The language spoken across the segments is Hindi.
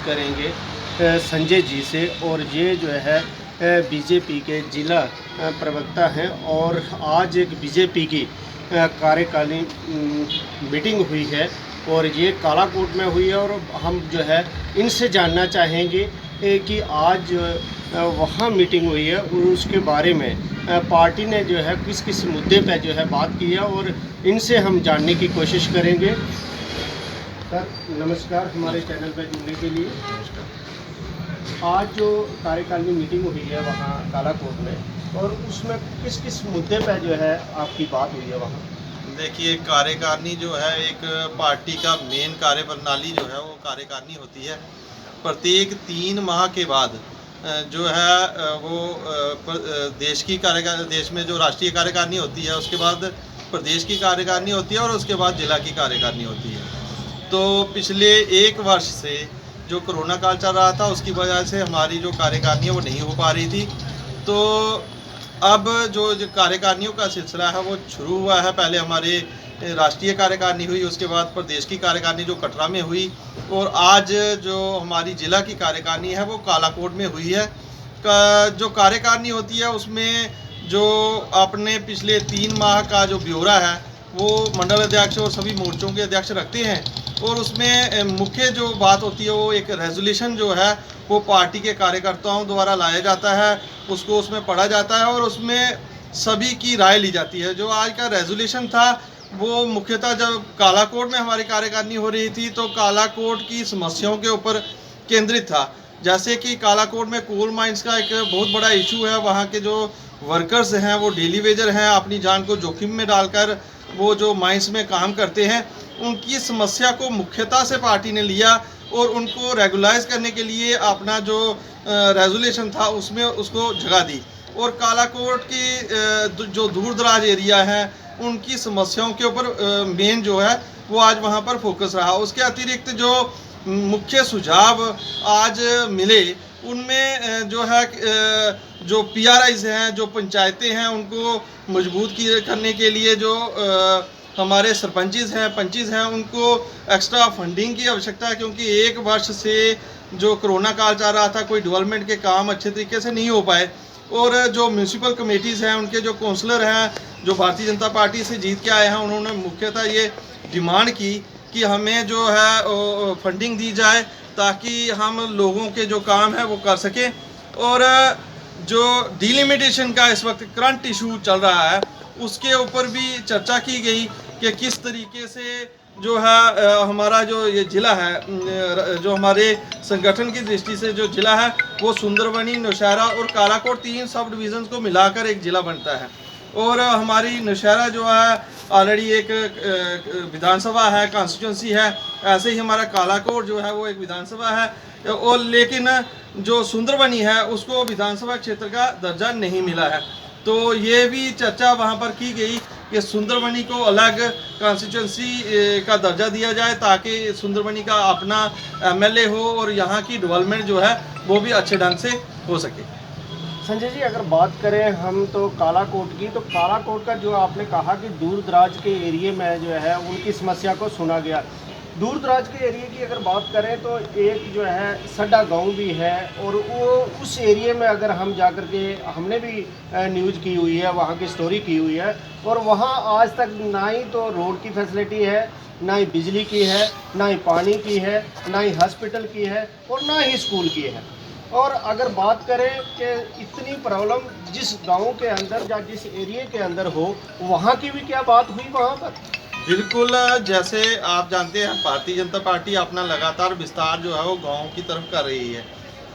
करेंगे संजय जी से, और ये जो है बीजेपी के जिला प्रवक्ता हैं। और आज एक बीजेपी की कार्यकारिणी मीटिंग हुई है और ये कालाकोट में हुई है, और हम जो है इनसे जानना चाहेंगे कि आज वहाँ मीटिंग हुई है और उसके बारे में पार्टी ने जो है किस किस मुद्दे पर जो है बात की है, और इनसे हम जानने की कोशिश करेंगे। सर नमस्कार, हमारे चैनल पर जुड़ने के लिए। आज जो कार्यकारिणी मीटिंग हुई है वहाँ कालाकोट में, और उसमें किस किस मुद्दे पर जो है आपकी बात हुई है वहाँ? देखिए, कार्यकारिणी जो है एक पार्टी का मेन कार्यप्रणाली जो है वो कार्यकारिणी होती है। प्रत्येक 3 माह के बाद जो है वो देश में जो राष्ट्रीय कार्यकारिणी होती है, उसके बाद प्रदेश की कार्यकारिणी होती है और उसके बाद जिला की कार्यकारिणी होती है। तो पिछले 1 वर्ष से जो कोरोना काल चल रहा था, उसकी वजह से हमारी जो कार्यकारिणी है वो नहीं हो पा रही थी। तो अब जो कार्यकारिणियों का सिलसिला है वो शुरू हुआ है। पहले हमारे राष्ट्रीय कार्यकारिणी हुई, उसके बाद प्रदेश की कार्यकारिणी जो कटरा में हुई, और आज जो हमारी जिला की कार्यकारिणी है वो कालाकोट में हुई है। जो कार्यकारिणी होती है उसमें जो अपने पिछले 3 माह का जो ब्यौरा है वो मंडल अध्यक्ष और सभी मोर्चों के अध्यक्ष रखते हैं, और उसमें मुख्य जो बात होती है वो एक रेजोल्यूशन जो है वो पार्टी के कार्यकर्ताओं द्वारा लाया जाता है, उसको उसमें पढ़ा जाता है और उसमें सभी की राय ली जाती है। जो आज का रेजोल्यूशन था वो मुख्यतः जब कालाकोट में हमारी कार्यकारिणी हो रही थी तो कालाकोट की समस्याओं के ऊपर केंद्रित था। जैसे कि कालाकोट में कोल माइंस का एक बहुत बड़ा इशू है। वहाँ के जो वर्कर्स हैं वो डेली वेजर हैं, अपनी जान को जोखिम में डालकर वो जो माइंस में काम करते हैं, उनकी समस्या को मुख्यता से पार्टी ने लिया और उनको रेगुलाइज करने के लिए अपना जो रेजोल्यूशन था उसमें उसको जगह दी। और कालाकोट की जो दूर दराज एरिया है उनकी समस्याओं के ऊपर मेन जो है वो आज वहाँ पर फोकस रहा। उसके अतिरिक्त जो मुख्य सुझाव आज मिले उनमें जो है जो PRIs हैं, जो पंचायतें हैं, उनको मजबूत करने के लिए जो हमारे सरपंचेस हैं, पंचेस हैं, उनको एक्स्ट्रा फंडिंग की आवश्यकता है, क्योंकि 1 वर्ष से जो कोरोना काल चल रहा था कोई डेवलपमेंट के काम अच्छे तरीके से नहीं हो पाए। और जो म्यूनसिपल कमेटीज़ हैं उनके जो काउंसलर हैं जो भारतीय जनता पार्टी से जीत के आए हैं, उन्होंने मुख्यतः ये डिमांड की कि हमें जो है फंडिंग दी जाए ताकि हम लोगों के जो काम है वो कर सकें। और जो डिलिमिटेशन का इस वक्त करंट इशू चल रहा है उसके ऊपर भी चर्चा की गई कि किस तरीके से जो है हमारा जो ये ज़िला है, जो हमारे संगठन की दृष्टि से जो ज़िला है वो सुंदरबनी, नौशहरा और कालाकोट 3 सब डिवीज़न्स को मिलाकर एक ज़िला बनता है। और हमारी नौशहरा जो है ऑलरेडी एक विधानसभा है, कॉन्स्टिट्यूंसी है, ऐसे ही हमारा कालाकोट जो है वो एक विधानसभा है। और लेकिन जो सुंदरबनी है उसको विधानसभा क्षेत्र का दर्जा नहीं मिला है। तो ये भी चर्चा वहाँ पर की गई कि सुंदरबनी को अलग कॉन्स्टिट्यूंसी का दर्जा दिया जाए ताकि सुंदरबनी का अपना MLA हो और यहाँ की डेवलपमेंट जो है वो भी अच्छे ढंग से हो सके। संजय जी, अगर बात करें हम तो कालाकोट की, तो कालाकोट का जो आपने कहा कि दूर दराज के एरिए में जो है उनकी समस्या को सुना गया। दूर दराज के एरिए की अगर बात करें तो एक जो है सड्डा गांव भी है, और वो उस एरिए में अगर हम जाकर के हमने भी न्यूज़ की हुई है, वहाँ की स्टोरी की हुई है, और वहाँ आज तक ना ही तो रोड की फैसिलिटी है, ना ही बिजली की है, ना ही पानी की है, ना ही हॉस्पिटल की है, और ना ही स्कूल की है। और अगर बात करें कि इतनी प्रॉब्लम जिस गांव के अंदर या जिस एरिए के अंदर हो, वहाँ की भी क्या बात हुई वहाँ पर? बिल्कुल, जैसे आप जानते हैं भारतीय जनता पार्टी अपना लगातार विस्तार जो है वो गाँव की तरफ कर रही है।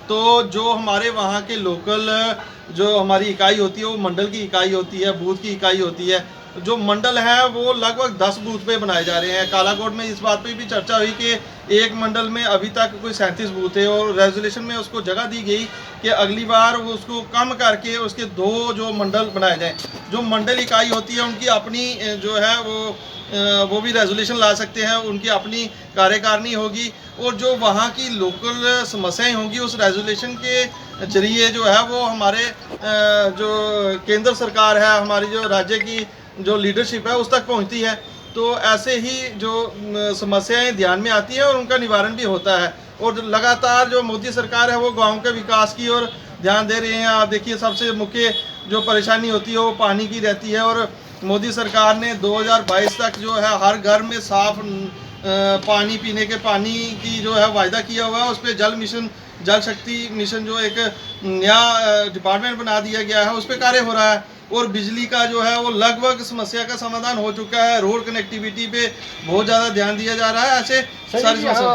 तो जो हमारे वहाँ के लोकल जो हमारी इकाई होती है वो मंडल की इकाई होती है, बूथ की इकाई होती है। जो मंडल है वो लगभग 10 बूथ पे बनाए जा रहे हैं। कालाकोट में इस बात पे भी चर्चा हुई कि एक मंडल में अभी तक कोई 37 बूथ है, और रेजोल्यूशन में उसको जगह दी गई कि अगली बार वो उसको कम करके उसके 2 जो मंडल बनाए जाएं। जो मंडल इकाई होती है उनकी अपनी जो है वो भी रेजोल्यूशन ला सकते हैं, उनकी अपनी कार्यकारिणी होगी, और जो वहाँ की लोकल समस्याएं होंगी उस रेजोल्यूशन के जरिए जो है वो हमारे जो केंद्र सरकार है, हमारी जो राज्य की जो लीडरशिप है उस तक पहुँचती है। तो ऐसे ही जो समस्याएं ध्यान में आती हैं और उनका निवारण भी होता है। और लगातार जो मोदी सरकार है वो गाँव के विकास की ओर ध्यान दे रही हैं। आप देखिए सबसे मुख्य जो परेशानी होती है वो पानी की रहती है, और मोदी सरकार ने 2022 तक जो है हर घर में साफ पानी, पीने के पानी की जो है वायदा किया हुआ है। उस पर जल मिशन, जल शक्ति मिशन जो एक नया डिपार्टमेंट बना दिया गया है, उस पर कार्य हो रहा है। और बिजली का जो है वो लगभग समस्या का समाधान हो चुका है। रोड कनेक्टिविटी पे बहुत ज़्यादा ध्यान दिया जा रहा है। ऐसे सारी समस्या।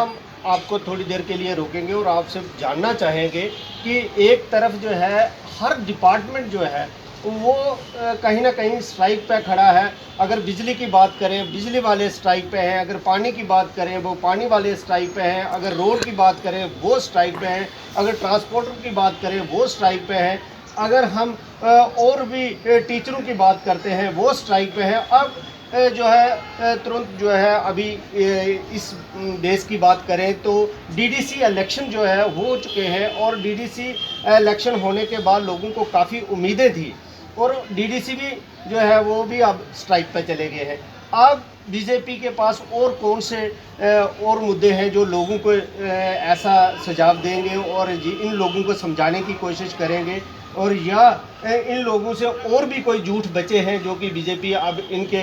आपको थोड़ी देर के लिए रोकेंगे और आपसे जानना चाहेंगे कि एक तरफ जो है हर डिपार्टमेंट जो है वो कहीं ना कहीं स्ट्राइक पे खड़ा है। अगर बिजली की बात करें, बिजली वाले स्ट्राइक पे हैं। अगर पानी की बात करें, वो पानी वाले स्ट्राइक पे हैं। अगर रोड की बात करें, वो स्ट्राइक पे हैं। अगर ट्रांसपोर्टर की बात करें, वो स्ट्राइक पे हैं। अगर हम और भी टीचरों की बात करते हैं, वो स्ट्राइक पे हैं। अब जो है तुरंत जो है अभी इस देश की बात करें तो डीडीसी इलेक्शन जो है हो चुके हैं, और डीडीसी इलेक्शन होने के बाद लोगों को काफ़ी उम्मीदें थी, और डीडीसी भी जो है वो भी अब स्ट्राइक पर चले गए हैं। अब बीजेपी के पास और कौन से और मुद्दे हैं जो लोगों को ऐसा सुझाव देंगे और इन लोगों को समझाने की कोशिश करेंगे, और या इन लोगों से और भी कोई झूठ बचे हैं जो कि बीजेपी अब इनके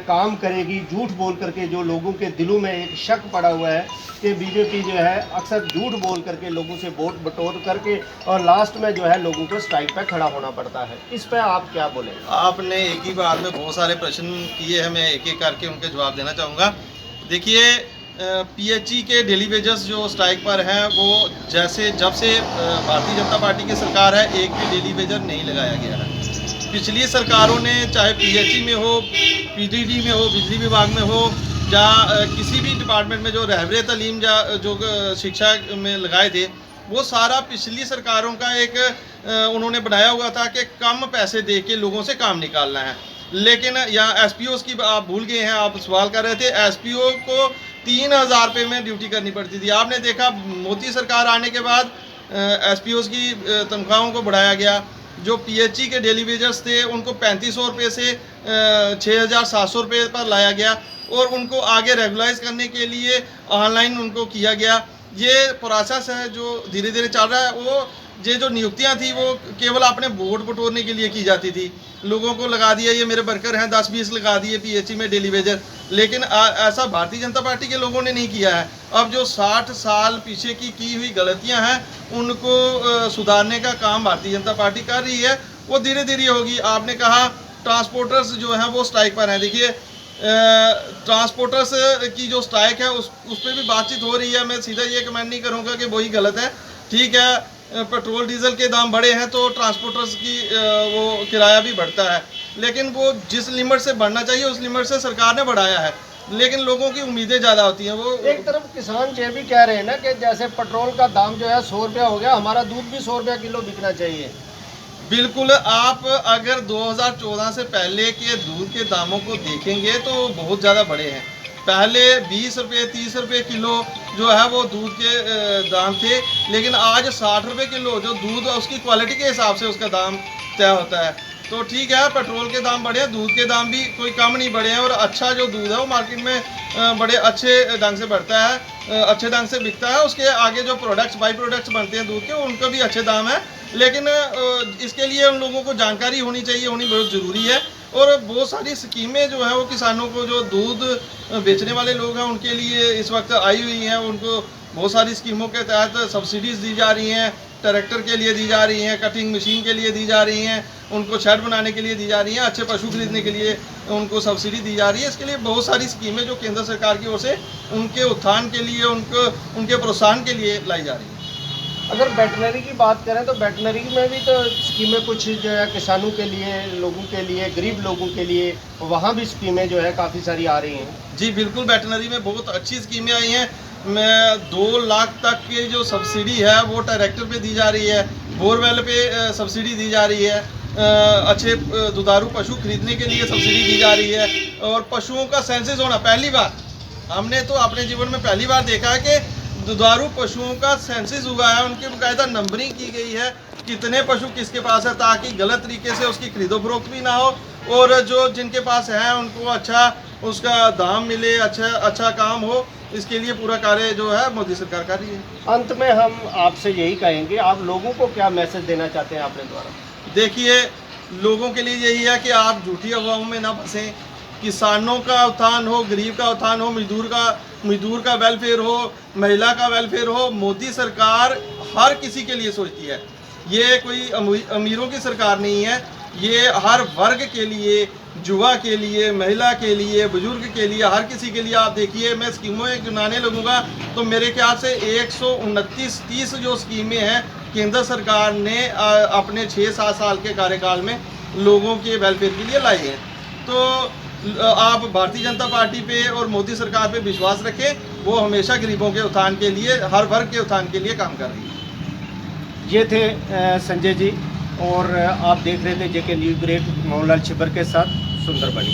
काम करेगी, झूठ बोल करके जो लोगों के दिलों में एक शक पड़ा हुआ है कि बीजेपी जो है अक्सर झूठ बोल करके लोगों से वोट बटोर करके और लास्ट में जो है लोगों को स्ट्राइक पर खड़ा होना पड़ता है। इस पर आप क्या बोलें? आपने एक ही बात में बहुत सारे प्रश्न किए हैं, मैं एक एक करके उनके जवाब देना चाहूँगा। देखिए पीएचई के डेली वेजेस जो स्ट्राइक पर हैं, वो जब से भारतीय जनता पार्टी की सरकार है, एक भी डेली वेजर नहीं लगाया गया है। पिछली सरकारों ने चाहे पीएचई में हो, पीडीडी में हो, बिजली विभाग में हो, या किसी भी डिपार्टमेंट में जो रहबरे तालीम या जो शिक्षा में लगाए थे, वो सारा पिछली सरकारों का एक उन्होंने बनाया हुआ था कि कम पैसे दे के लोगों से काम निकालना है। लेकिन यहाँ एसपीओ की आप भूल गए हैं। आप सवाल कर रहे थे, एसपीओ को 3000 रुपये में ड्यूटी करनी पड़ती थी। आपने देखा मोदी सरकार आने के बाद एसपीओ की तनख्वाहों को बढ़ाया गया। जो पीएचई के डेली वेजर्स थे उनको 3500 रुपये से 6700 रुपये पर लाया गया, और उनको आगे रेगुलाइज करने के लिए ऑनलाइन उनको किया गया। ये प्रोसेस है जो धीरे धीरे चल रहा है। वो ये जो नियुक्तियां थी वो केवल अपने वोट बटोरने के लिए की जाती थी। लोगों को लगा दिया ये मेरे वर्कर हैं, 10-20 लगा दिए पीएचई में डेली वेजर। लेकिन ऐसा भारतीय जनता पार्टी के लोगों ने नहीं किया है। अब जो 60 साल पीछे की हुई गलतियां हैं उनको सुधारने का काम भारतीय जनता पार्टी कर रही है। वो धीरे धीरे होगी। आपने कहा ट्रांसपोर्टर्स जो हैं वो स्ट्राइक पर हैं। देखिए ट्रांसपोर्टर्स की जो स्ट्राइक है उस पर भी बातचीत हो रही है। मैं सीधा ये कमेंट नहीं करूँगा कि वही गलत है। ठीक है, पेट्रोल डीजल के दाम बढ़े हैं तो ट्रांसपोर्टर्स की वो किराया भी बढ़ता है, लेकिन वो जिस लिमिट से बढ़ना चाहिए उस लिमिट से सरकार ने बढ़ाया है, लेकिन लोगों की उम्मीदें ज़्यादा होती हैं। वो एक तरफ किसान ये भी कह रहे हैं ना कि जैसे पेट्रोल का दाम जो है 100 रुपया हो गया, हमारा दूध भी 100 रुपया किलो बिकना चाहिए। बिल्कुल, आप अगर 2014 से पहले के दूध के दामों को देखेंगे तो बहुत ज़्यादा बढ़े हैं। पहले 20 रुपये 30 रुपये किलो जो है वो दूध के दाम थे, लेकिन आज 60 रुपये किलो जो दूध उसकी क्वालिटी के हिसाब से उसका दाम तय होता है। तो ठीक है, पेट्रोल के दाम बढ़े हैं, दूध के दाम भी कोई कम नहीं बढ़े हैं, और अच्छा जो दूध है वो मार्केट में बड़े अच्छे ढंग से बढ़ता है, अच्छे ढंग से बिकता है। उसके आगे जो प्रोडक्ट्स बाई प्रोडक्ट्स बनते हैं दूध के, उनका भी अच्छे दाम है। लेकिन इसके लिए उन लोगों को जानकारी होनी चाहिए, होनी बहुत ज़रूरी है। और बहुत सारी स्कीमें जो है वो किसानों को, जो दूध बेचने वाले लोग हैं उनके लिए इस वक्त आई हुई हैं। उनको बहुत सारी स्कीमों के तहत सब्सिडीज़ दी जा रही हैं, ट्रैक्टर के लिए दी जा रही हैं, कटिंग मशीन के लिए दी जा रही हैं, उनको शेड बनाने के लिए दी जा रही हैं, अच्छे पशु खरीदने के लिए उनको सब्सिडी दी जा रही है। इसके लिए बहुत सारी स्कीमें जो केंद्र सरकार की ओर से उनके उत्थान के लिए, उनके प्रोत्साहन के लिए लाई जा रही है। अगर वेटनरी की बात करें तो वेटनरी में भी तो स्कीमें कुछ जो है किसानों के लिए, लोगों के लिए, गरीब लोगों के लिए, वहाँ भी स्कीमें जो है काफ़ी सारी आ रही हैं। जी बिल्कुल, वेटनरी में बहुत अच्छी स्कीमें आई हैं। 2 लाख तक की जो सब्सिडी है वो ट्रैक्टर पे दी जा रही है, बोरवेल पे सब्सिडी दी जा रही है, अच्छे दुधारू पशु खरीदने के लिए सब्सिडी दी जा रही है, और पशुओं का सेंसस होना पहली बार, हमने तो अपने जीवन में पहली बार देखा है कि दुधारू पशुओं का सेंसस हुआ है, उनकी बाकायदा नंबरिंग की गई है, कितने पशु किसके पास है, ताकि गलत तरीके से उसकी खरीदो फरोख्त भी ना हो, और जो जिनके पास है उनको अच्छा उसका दाम मिले, अच्छा काम हो, इसके लिए पूरा कार्य जो है मोदी सरकार कर रही है। अंत में हम आपसे यही कहेंगे, आप लोगों को क्या मैसेज देना चाहते हैं आपके द्वारा? देखिए, लोगों के लिए यही है कि आप झूठी अफवाहों में ना फंसें। किसानों का उत्थान हो, गरीब का उत्थान हो, मजदूर का वेलफेयर हो, महिला का वेलफेयर हो, मोदी सरकार हर किसी के लिए सोचती है। ये कोई अमीरों की सरकार नहीं है, ये हर वर्ग के लिए, युवा के लिए, महिला के लिए, बुजुर्ग के लिए, हर किसी के लिए। आप देखिए, मैं स्कीमों गिनाने लगूंगा तो मेरे ख्याल से 129-30 जो स्कीमें हैं केंद्र सरकार ने अपने 6-7 साल के कार्यकाल में लोगों के वेलफेयर के लिए लाई हैं। तो आप भारतीय जनता पार्टी पे और मोदी सरकार पे विश्वास रखें, वो हमेशा गरीबों के उत्थान के लिए, हर वर्ग के उत्थान के लिए काम कर रही है। ये थे संजय जी, और आप देख रहे थे जेके न्यूज़ ब्रेक मोहनलाल छिब्बर के साथ सुंदर बनी।